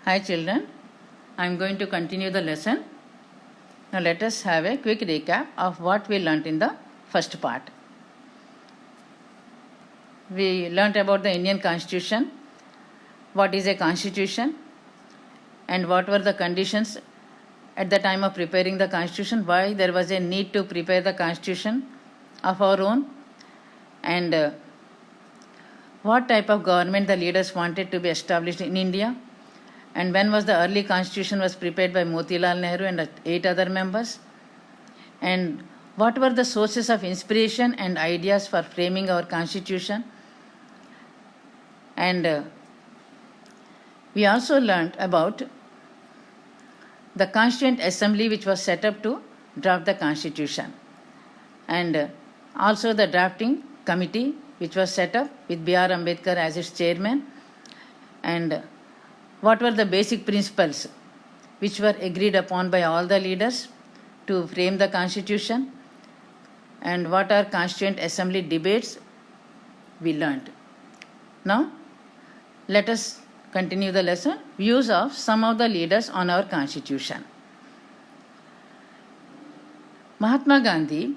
Hi children, I am going to continue the lesson. Now let us have a quick recap of what we learnt in the first part. We learnt about the Indian Constitution, what is a constitution, and what were the conditions at the time of preparing the constitution, why there was a need to prepare the constitution of our own, and what type of government the leaders wanted to be established in India, and when was the early constitution was prepared by Motilal Nehru and 8 other members, and what were the sources of inspiration and ideas for framing our constitution. And we also learnt about the Constituent Assembly which was set up to draft the constitution, and also the drafting committee which was set up with B.R. Ambedkar as its chairman, and what were the basic principles which were agreed upon by all the leaders to frame the constitution, and what are Constituent Assembly debates we learnt. Now, let us continue the lesson. Views of some of the leaders on our constitution. Mahatma Gandhi,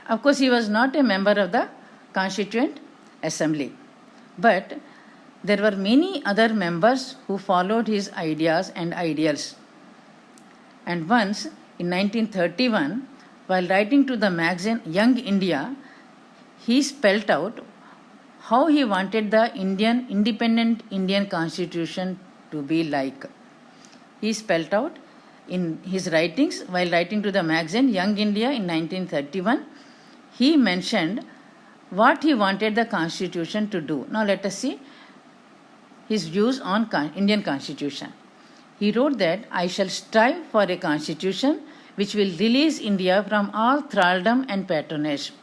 of course, he was not a member of the Constituent Assembly, but there were many other members who followed his ideas and ideals. And once, in 1931, while writing to the magazine Young India, he spelt out how he wanted the independent Indian constitution to be like. He spelt out in his writings, while writing to the magazine Young India in 1931, he mentioned what he wanted the constitution to do. Now let us see his views on Indian constitution. He wrote that, "I shall strive for a constitution which will release India from all thraldom and patronage,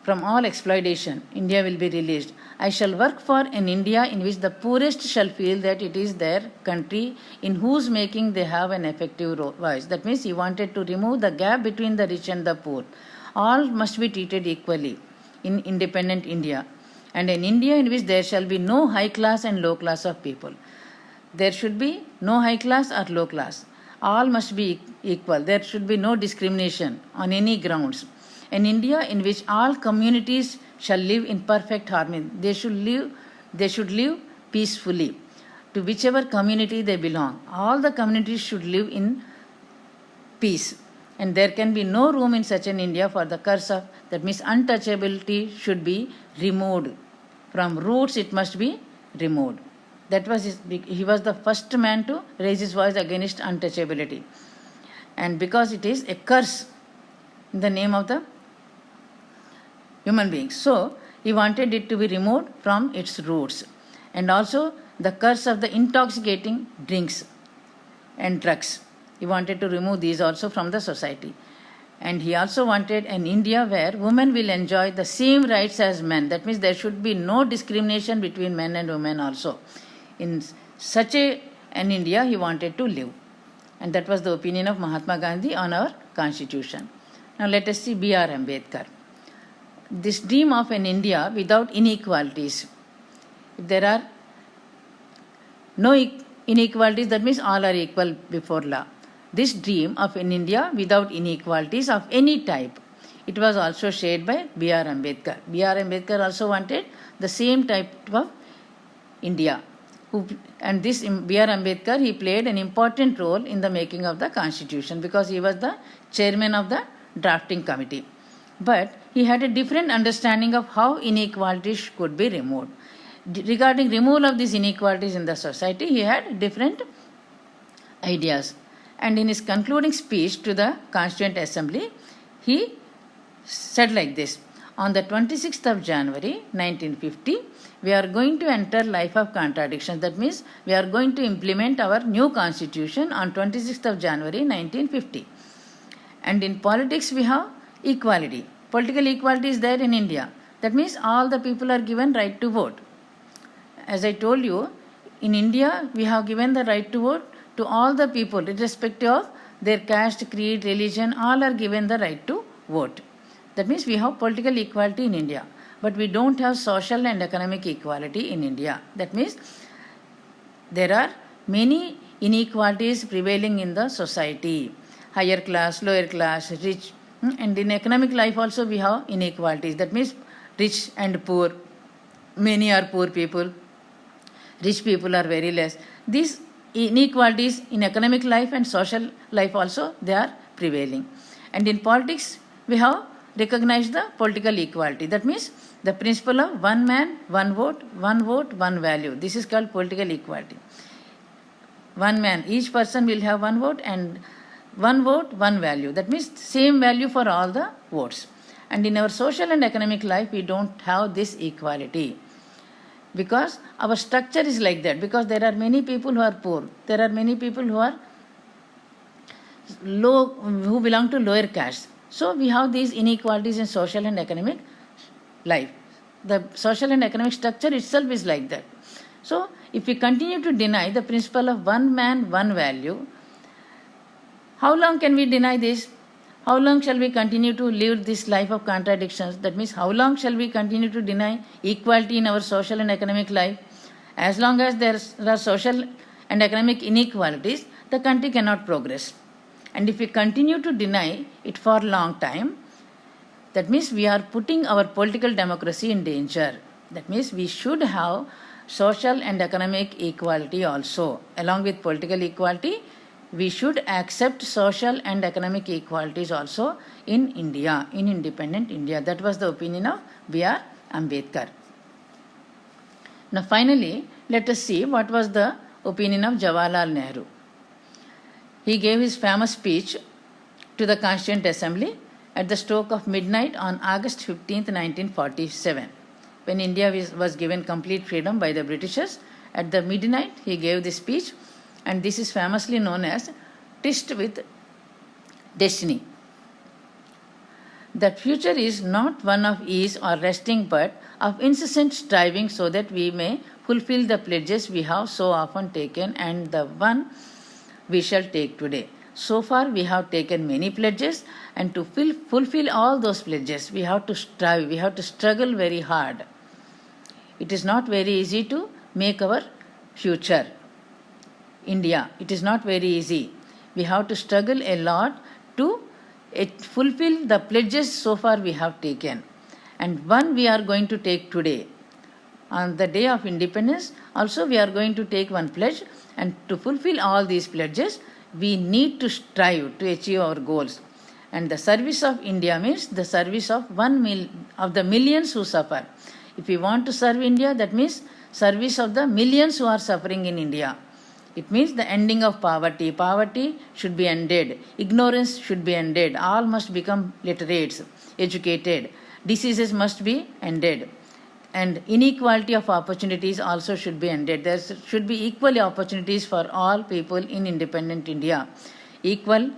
from all exploitation. India will be released. I shall work for an India in which the poorest shall feel that it is their country, in whose making they have an effective voice." That means he wanted to remove the gap between the rich and the poor. All must be treated equally in independent India, and an India in which there shall be no high class and low class of people. There should be no high class or low class. All must be equal. There should be no discrimination on any grounds. An India in which all communities shall live in perfect harmony. They should live peacefully to whichever community they belong. All the communities should live in peace. And there can be no room in such an India for the curse of, that means untouchability should be removed. From roots it must be removed. That was he was the first man to raise his voice against untouchability. And because it is a curse in the name of the human beings. So, he wanted it to be removed from its roots. And also the curse of the intoxicating drinks and drugs. He wanted to remove these also from the society. And he also wanted an India where women will enjoy the same rights as men. That means there should be no discrimination between men and women also. In such an India he wanted to live. And that was the opinion of Mahatma Gandhi on our constitution. Now let us see B.R. Ambedkar. This dream of an India without inequalities. If there are no inequalities, that means all are equal before law. This dream of an India without inequalities of any type, it was also shared by B.R. Ambedkar. B.R. Ambedkar also wanted the same type of India. And this B.R. Ambedkar, he played an important role in the making of the constitution because he was the chairman of the drafting committee. But he had a different understanding of how inequalities could be removed. Regarding removal of these inequalities in the society, he had different ideas. And in his concluding speech to the Constituent Assembly, he said like this: "On the 26th of January 1950, we are going to enter life of contradictions." That means we are going to implement our new constitution on 26th of January 1950. And in politics we have equality. Political equality is there in India. That means all the people are given right to vote. As I told you, in India we have given the right to vote to all the people, irrespective of their caste, creed, religion, all are given the right to vote. That means we have political equality in India. But we don't have social and economic equality in India. That means there are many inequalities prevailing in the society. Higher class, lower class, rich, and in economic life also we have inequalities. That means rich and poor. Many are poor people. Rich people are very less. These inequalities in economic life and social life also they are prevailing. And in politics we have recognized the political equality. That means the principle of one man, one vote, one value. This is called political equality. One man, each person will have one vote, and one vote, one value. That means same value for all the votes. And in our social and economic life we don't have this equality, because our structure is like that, because there are many people who are poor, there are many people who are low, who belong to lower caste. So we have these inequalities in social and economic life. The social and economic structure itself is like that. So if we continue to deny the principle of one man, one value, how long can we deny this? How long shall we continue to live this life of contradictions? That means how long shall we continue to deny equality in our social and economic life? As long as there are social and economic inequalities, the country cannot progress. And if we continue to deny it for a long time, that means we are putting our political democracy in danger. That means we should have social and economic equality also. Along with political equality, we should accept social and economic equalities also in India, in independent India. That was the opinion of B.R. Ambedkar. Now finally, let us see what was the opinion of Jawaharlal Nehru. He gave his famous speech to the Constituent Assembly at the stroke of midnight on August 15, 1947. When India was given complete freedom by the Britishers, at the midnight he gave this speech, and this is famously known as Tryst with Destiny. The future is not one of ease or resting, but of incessant striving, so that we may fulfill the pledges we have so often taken and the one we shall take today. So far we have taken many pledges, and to fulfill all those pledges we have to strive, we have to struggle very hard. It is not very easy to make our future India. It is not very easy. We have to struggle a lot to fulfill the pledges so far we have taken, and one we are going to take today. On the day of independence also we are going to take one pledge, and to fulfill all these pledges we need to strive to achieve our goals. And the service of India means the service of of the millions who suffer. If we want to serve India, that means service of the millions who are suffering in India. It means the ending of poverty. Poverty should be ended. Ignorance should be ended. All must become literates, educated. Diseases must be ended. And inequality of opportunities also should be ended. There should be equal opportunities for all people in independent India. Equal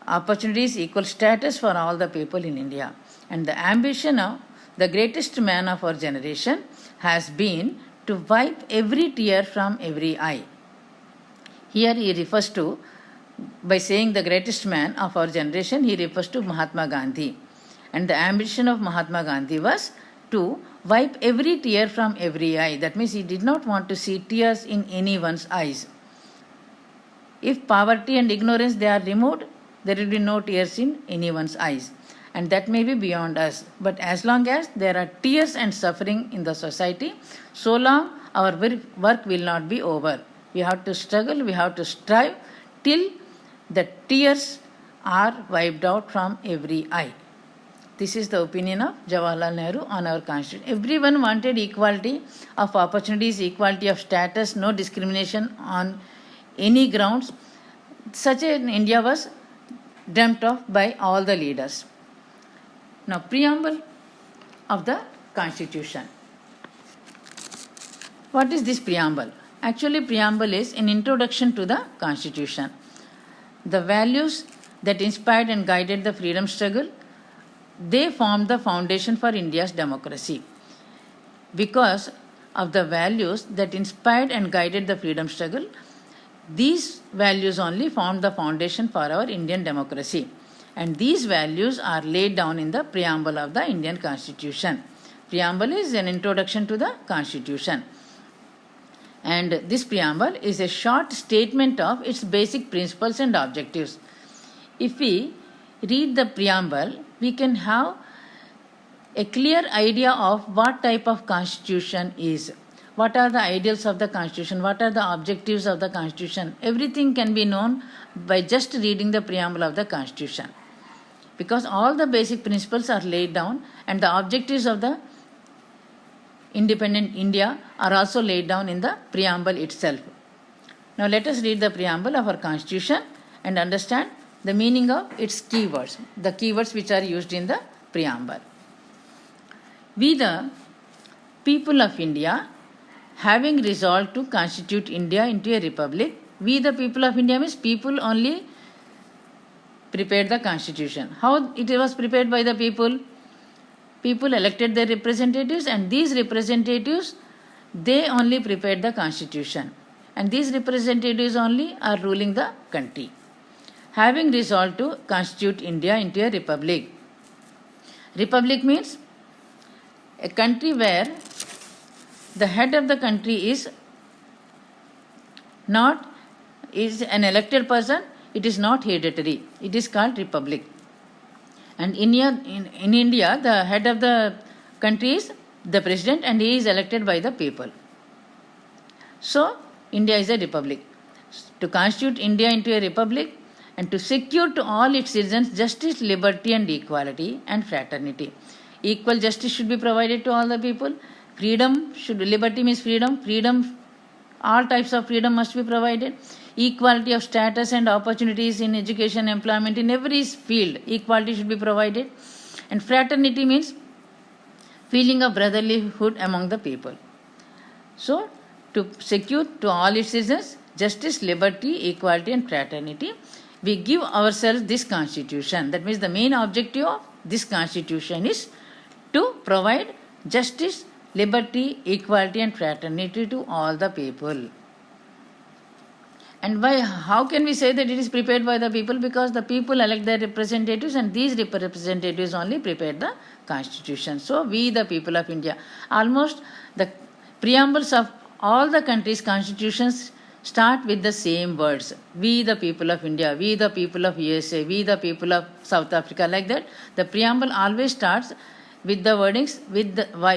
opportunities, equal status for all the people in India. And the ambition of the greatest man of our generation has been to wipe every tear from every eye. Here he refers to, by saying the greatest man of our generation, he refers to Mahatma Gandhi. And the ambition of Mahatma Gandhi was to wipe every tear from every eye. That means he did not want to see tears in anyone's eyes. If poverty and ignorance they are removed, there will be no tears in anyone's eyes. And that may be beyond us. But as long as there are tears and suffering in the society, so long our work will not be over. We have to struggle, we have to strive till the tears are wiped out from every eye. This is the opinion of Jawaharlal Nehru on our constitution. Everyone wanted equality of opportunities, equality of status, no discrimination on any grounds. Such an India was dreamt of by all the leaders. Now, preamble of the Constitution. What is this preamble? Actually, preamble is an introduction to the Constitution. The values that inspired and guided the freedom struggle, they formed the foundation for India's democracy. Because of the values that inspired and guided the freedom struggle, these values only formed the foundation for our Indian democracy. And these values are laid down in the preamble of the Indian Constitution. Preamble is an introduction to the Constitution. And this preamble is a short statement of its basic principles and objectives. If we read the preamble, we can have a clear idea of what type of constitution is. What are the ideals of the constitution? What are the objectives of the constitution? Everything can be known by just reading the preamble of the constitution. Because all the basic principles are laid down and the objectives of the independent India are also laid down in the preamble itself. Now let us read the preamble of our constitution and understand the meaning of its keywords, the keywords which are used in the preamble. We the people of India, having resolved to constitute India into a republic, we the people of India means people only prepared the constitution. How it was prepared by the people? People elected their representatives, and these representatives, they only prepared the constitution. And these representatives only are ruling the country. Having resolved to constitute India into a republic. Republic means a country where the head of the country is an elected person, it is not hereditary. It is called republic. And in India, the head of the country is the president and he is elected by the people. So, India is a republic. To constitute India into a republic and to secure to all its citizens justice, liberty and equality and fraternity. Equal justice should be provided to all the people. Liberty means freedom, all types of freedom must be provided. Equality of status and opportunities in education, employment, in every field, equality should be provided. And fraternity means feeling of brotherlyhood among the people. So, to secure to all its citizens justice, liberty, equality and fraternity, we give ourselves this constitution. That means the main objective of this constitution is to provide justice, liberty, equality and fraternity to all the people. And how can we say that it is prepared by the people? Because the people elect their representatives and these representatives only prepare the constitution. So, we the people of India, almost the preambles of all the countries' constitutions start with the same words. We the people of India, we the people of USA, we the people of South Africa, like that. The preamble always starts with the wordings,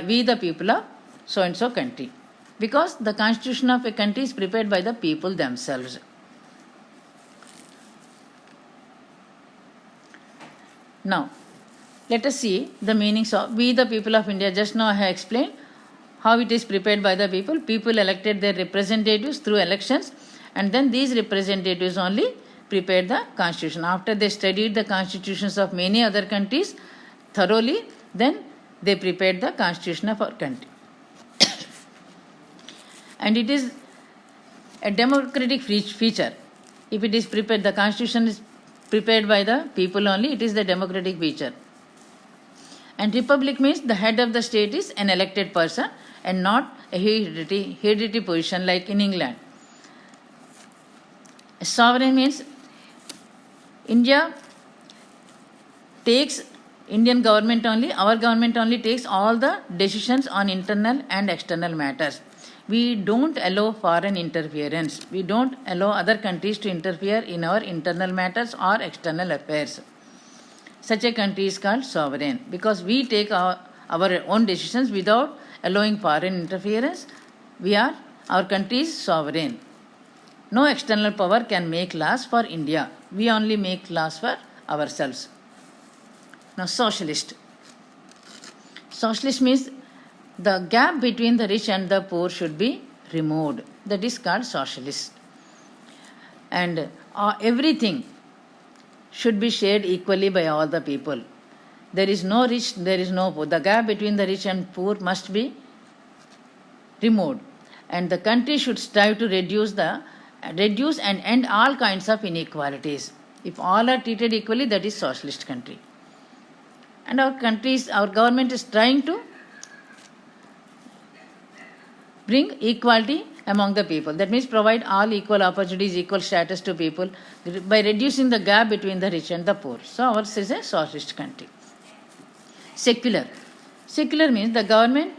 we the people of so and so country. Because the constitution of a country is prepared by the people themselves. Now, let us see the meanings of we the people of India. Just now I have explained how it is prepared by the people. People elected their representatives through elections and then these representatives only prepared the constitution. After they studied the constitutions of many other countries thoroughly, then they prepared the constitution of our country. And it is a democratic feature. If it is prepared, the constitution is prepared by the people only, it is the democratic feature. And republic means the head of the state is an elected person and not a hereditary position like in England. A sovereign means Indian government only, our government only takes all the decisions on internal and external matters. We don't allow foreign interference. We don't allow other countries to interfere in our internal matters or external affairs. Such a country is called sovereign because we take our own decisions without allowing foreign interference. Our country is sovereign. No external power can make laws for India. We only make laws for ourselves. Now, socialist. Socialist means the gap between the rich and the poor should be removed. That is called socialist. And everything should be shared equally by all the people. There is no rich, there is no poor. The gap between the rich and poor must be removed. And the country should strive to reduce and end all kinds of inequalities. If all are treated equally, that is socialist country. And our government is trying to bring equality among the people. That means provide all equal opportunities, equal status to people by reducing the gap between the rich and the poor. So ours is a socialist country. Secular. Secular means the government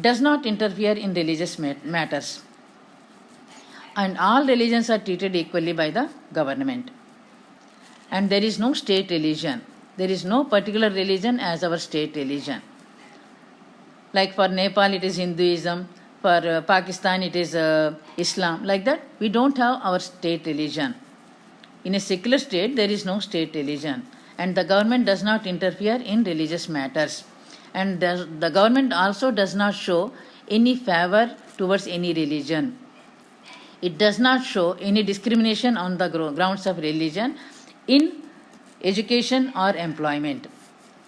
does not interfere in religious matters. and all religions are treated equally by the government. And there is no state religion. There is no particular religion as our state religion. Like for Nepal it is Hinduism, for Pakistan it is Islam. Like that, we don't have our state religion. In a secular state, there is no state religion, and the government does not interfere in religious matters. And the government also does not show any favor towards any religion. It does not show any discrimination on the grounds of religion in education or employment.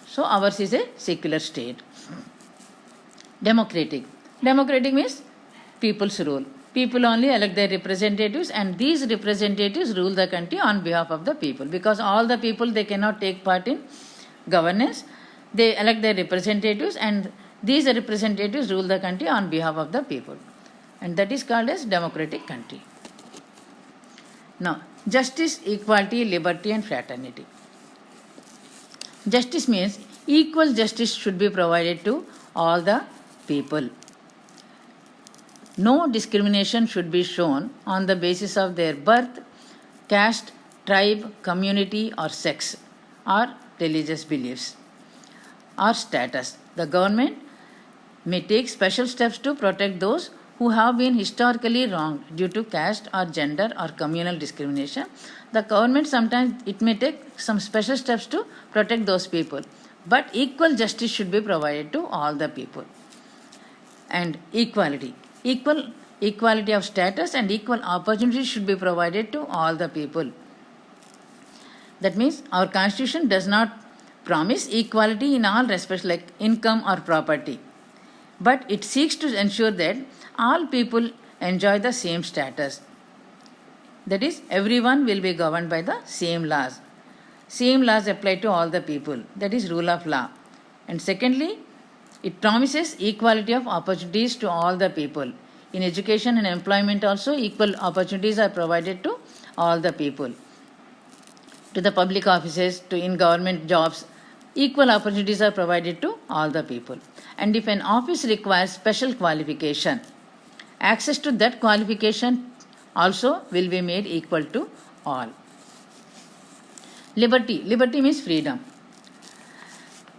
So ours is a secular state. Democratic. Democratic means people's rule. People only elect their representatives, and these representatives rule the country on behalf of the people. Because all the people, they cannot take part in governance. They elect their representatives, and these representatives rule the country on behalf of the people. And that is called as democratic country. Now, justice, equality, liberty and fraternity. Justice means equal justice should be provided to all the people. No discrimination should be shown on the basis of their birth, caste, tribe, community or sex or religious beliefs or status. The government may take special steps to protect those who have been historically wronged due to caste or gender or communal discrimination. The government sometimes it may take some special steps to protect those people, but equal justice should be provided to all the people. And equality. Equality of status and equal opportunities should be provided to all the people. That means our constitution does not promise equality in all respects like income or property, but it seeks to ensure that all people enjoy the same status. That is, everyone will be governed by the same laws. Same laws apply to all the people. That is rule of law. And secondly, it promises equality of opportunities to all the people. In education and employment also, equal opportunities are provided to all the people. To the public offices, to in government jobs, equal opportunities are provided to all the people. And if an office requires special qualification, access to that qualification also will be made equal to all. Liberty. Liberty means freedom.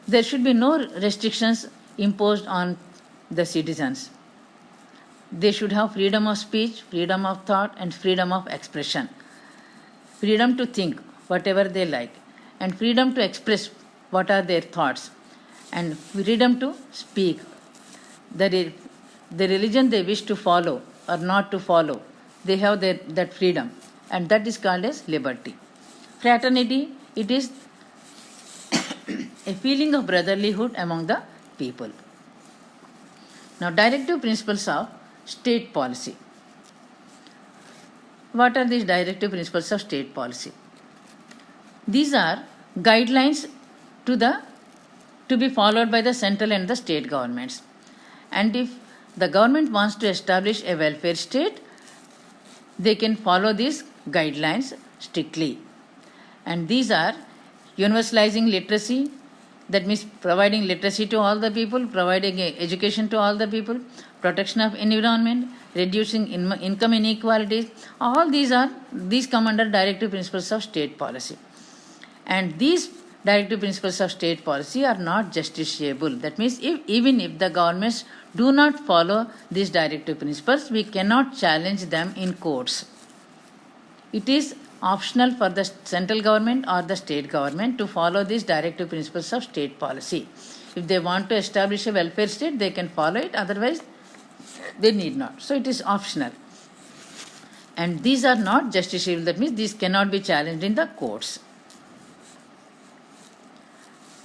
There should be no restrictions imposed on the citizens. They should have freedom of speech, freedom of thought and freedom of expression. Freedom to think whatever they like and freedom to express what are their thoughts and freedom to speak the religion they wish to follow or not to follow. They have that freedom, and that is called as liberty. Fraternity, it is a feeling of brotherlyhood among the people. Now, directive principles of state policy. What are these directive principles of state policy? These are guidelines to be followed by the central and the state governments. And if the government wants to establish a welfare state, they can follow these guidelines strictly. And these are universalizing literacy, that means providing literacy to all the people, providing education to all the people, protection of environment, reducing income inequalities. All these come under directive principles of state policy. And these directive principles of state policy are not justiciable. That means even if the governments do not follow these directive principles, we cannot challenge them in courts. It is optional for the central government or the state government to follow these directive principles of state policy. If they want to establish a welfare state, they can follow it, otherwise they need not. So it is optional. And these are not justiciable, that means these cannot be challenged in the courts.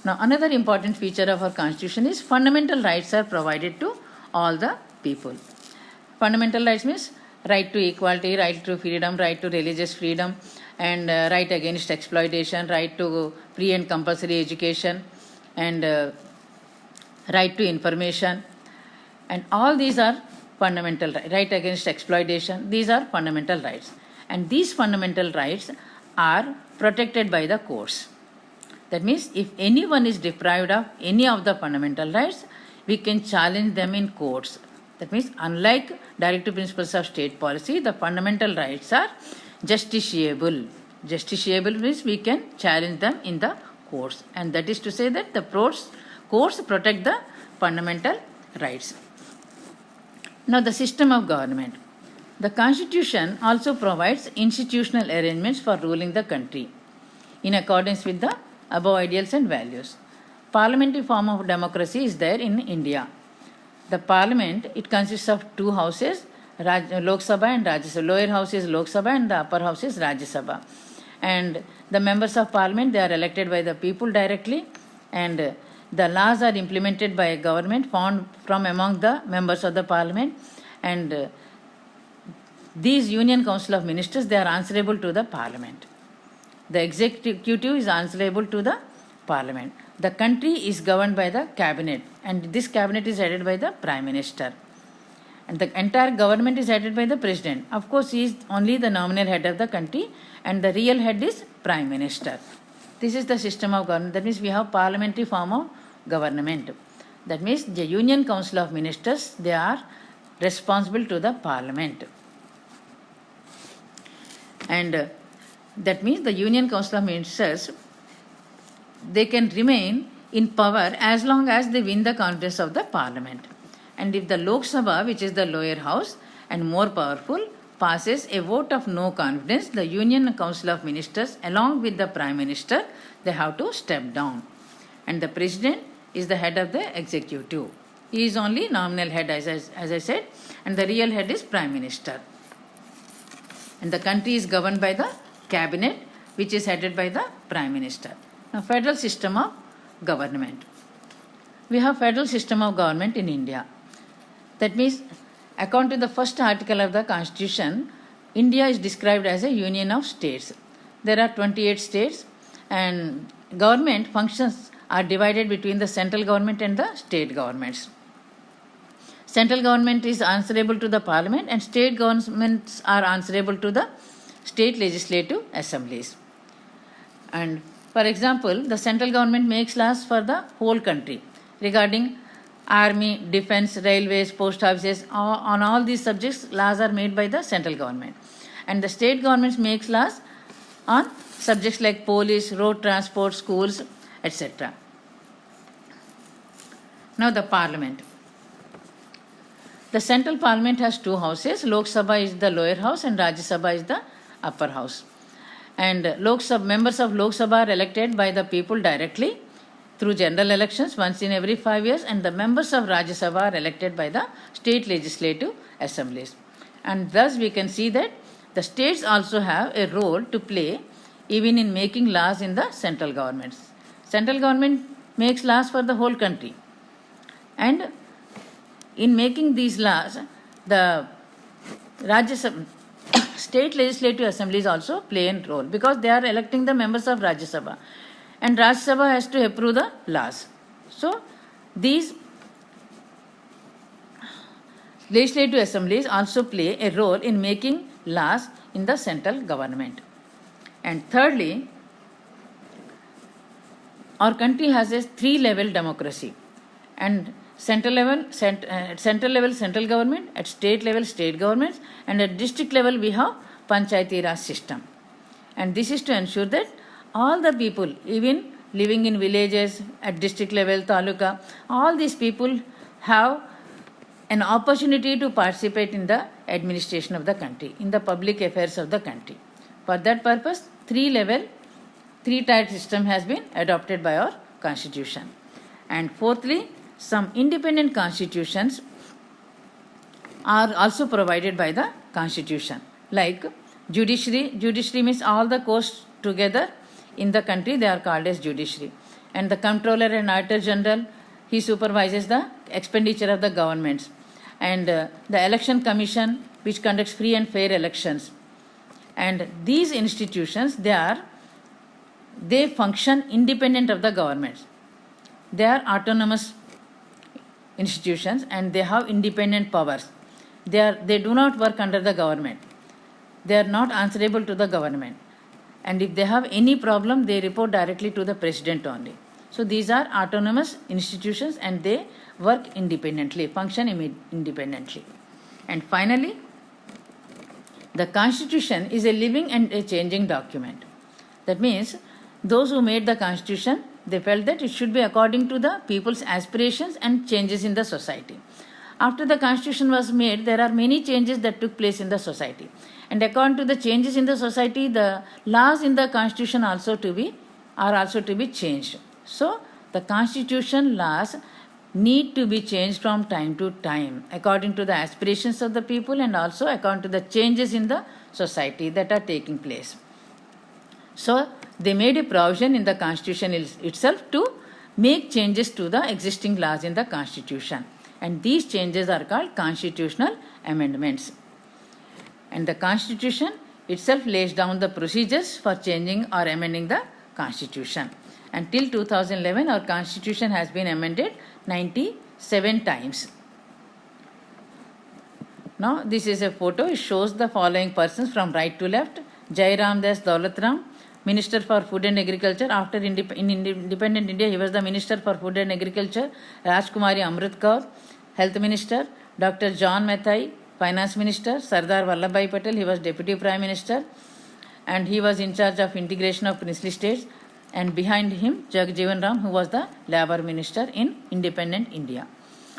Now, another important feature of our constitution is fundamental rights are provided to all the people. Fundamental rights means right to equality, right to freedom, right to religious freedom, and right against exploitation, right to free and compulsory education, and right to information. And all these are fundamental rights. Right against exploitation, these are fundamental rights. And these fundamental rights are protected by the courts. That means if anyone is deprived of any of the fundamental rights, we can challenge them in courts. That means unlike directive principles of state policy, the fundamental rights are justiciable. Justiciable means we can challenge them in the courts, and that is to say that the courts protect the fundamental rights. Now the system of government. The Constitution also provides institutional arrangements for ruling the country in accordance with the above ideals and values. Parliamentary form of democracy is there in India. The parliament, it consists of two houses, Lok Sabha and Rajya Sabha. Lower house is Lok Sabha and the upper house is Rajya Sabha. And the members of parliament, they are elected by the people directly, and the laws are implemented by a government formed from among the members of the parliament, and these Union Council of Ministers, they are answerable to the parliament. The executive is answerable to the parliament. The country is governed by the cabinet, and this cabinet is headed by the prime minister. And the entire government is headed by the president. Of course, he is only the nominal head of the country, and the real head is prime minister. This is the system of government. That means we have parliamentary form of government. That means the Union Council of Ministers, they are responsible to the parliament. And that means the Union Council of Ministers, they can remain in power as long as they win the confidence of the parliament. And if the Lok Sabha, which is the lower house and more powerful, passes a vote of no confidence, the Union Council of Ministers, along with the Prime Minister, they have to step down. And the President is the head of the executive. He is only nominal head, as I said, and the real head is Prime Minister. And the country is governed by the cabinet, which is headed by the Prime Minister. Now, federal system of government. We have federal system of government in India. That means, according to the first article of the Constitution, India is described as a union of states. There are 28 states, and government functions are divided between the central government and the state governments. Central government is answerable to the parliament, and state governments are answerable to the state legislative assemblies. And for example, the central government makes laws for the whole country regarding army, defense, railways, post offices. On all these subjects, laws are made by the central government. And the state governments makes laws on subjects like police, road transport, schools, etc. Now the parliament. The central parliament has two houses. Lok Sabha is the lower house and Rajya Sabha is the upper house. And members of Lok Sabha are elected by the people directly through general elections once in every 5 years, and the members of Rajya Sabha are elected by the state legislative assemblies. And thus we can see that the states also have a role to play even in making laws in the central governments. Central government makes laws for the whole country, and in making these laws, the Rajya Sabha, state legislative assemblies also play a role because they are electing the members of Rajya Sabha, and Rajya Sabha has to approve the laws. So these legislative assemblies also play a role in making laws in the central government. And thirdly, our country has a three-level democracy, and central level central government, at state level state governments, and at district level we have Panchayati Raj system. And this is to ensure that all the people, even living in villages, at district level, taluka, all these people have an opportunity to participate in the administration of the country, in the public affairs of the country. For that purpose, three-tiered system has been adopted by our constitution. And fourthly, some independent constitutions are also provided by the constitution, like judiciary. Judiciary means all the courts together in the country, they are called as judiciary. And the comptroller and auditor general, he supervises the expenditure of the governments. And the election commission, which conducts free and fair elections. And these institutions, they function independent of the governments. They are autonomous institutions and they have independent powers. They do not work under the government. They are not answerable to the government. And if they have any problem, they report directly to the president only. So these are autonomous institutions and they work independently, function independently. And finally, the Constitution is a living and a changing document. That means those who made the Constitution, they felt that it should be according to the people's aspirations and changes in the society. After the Constitution was made, there are many changes that took place in the society. And according to the changes in the society, the laws in the Constitution are also to be changed. So the Constitution laws need to be changed from time to time according to the aspirations of the people and also according to the changes in the society that are taking place. So they made a provision in the Constitution itself to make changes to the existing laws in the Constitution. And these changes are called constitutional amendments. And the Constitution itself lays down the procedures for changing or amending the Constitution. Until 2011, our Constitution has been amended 97 times. Now, this is a photo. It shows the following persons from right to left. Jairam Das Daulatram, Minister for Food and Agriculture. After in independent India, he was the Minister for Food and Agriculture. Rajkumari Amrit Kaur, Health Minister. Dr. John Mathai, Finance Minister. Sardar Vallabhbhai Patel, he was Deputy Prime Minister. And he was in charge of integration of princely states. And behind him, Jagjeevan Ram, who was the Labour Minister in independent India.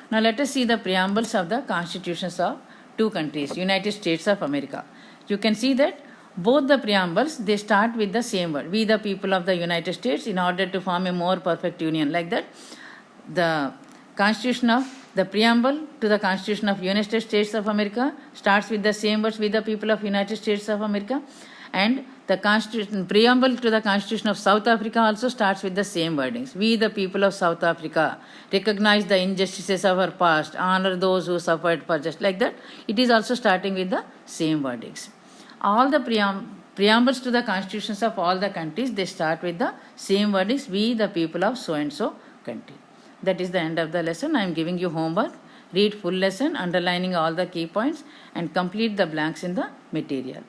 Now let us see the preambles of the constitutions of two countries, United States of America. You can see that both the preambles, they start with the same word, we the people of the United States, in order to form a more perfect union. Like that, the preamble to the Constitution of United States of America starts with the same words, we the people of United States of America. And the preamble to the Constitution of South Africa also starts with the same wordings. We the people of South Africa recognize the injustices of our past, honor those who suffered for just like that. It is also starting with the same wordings. All the preambles to the constitutions of all the countries, they start with the same wordings, we the people of so and so country. That is the end of the lesson. I am giving you homework. Read full lesson, underlining all the key points and complete the blanks in the material.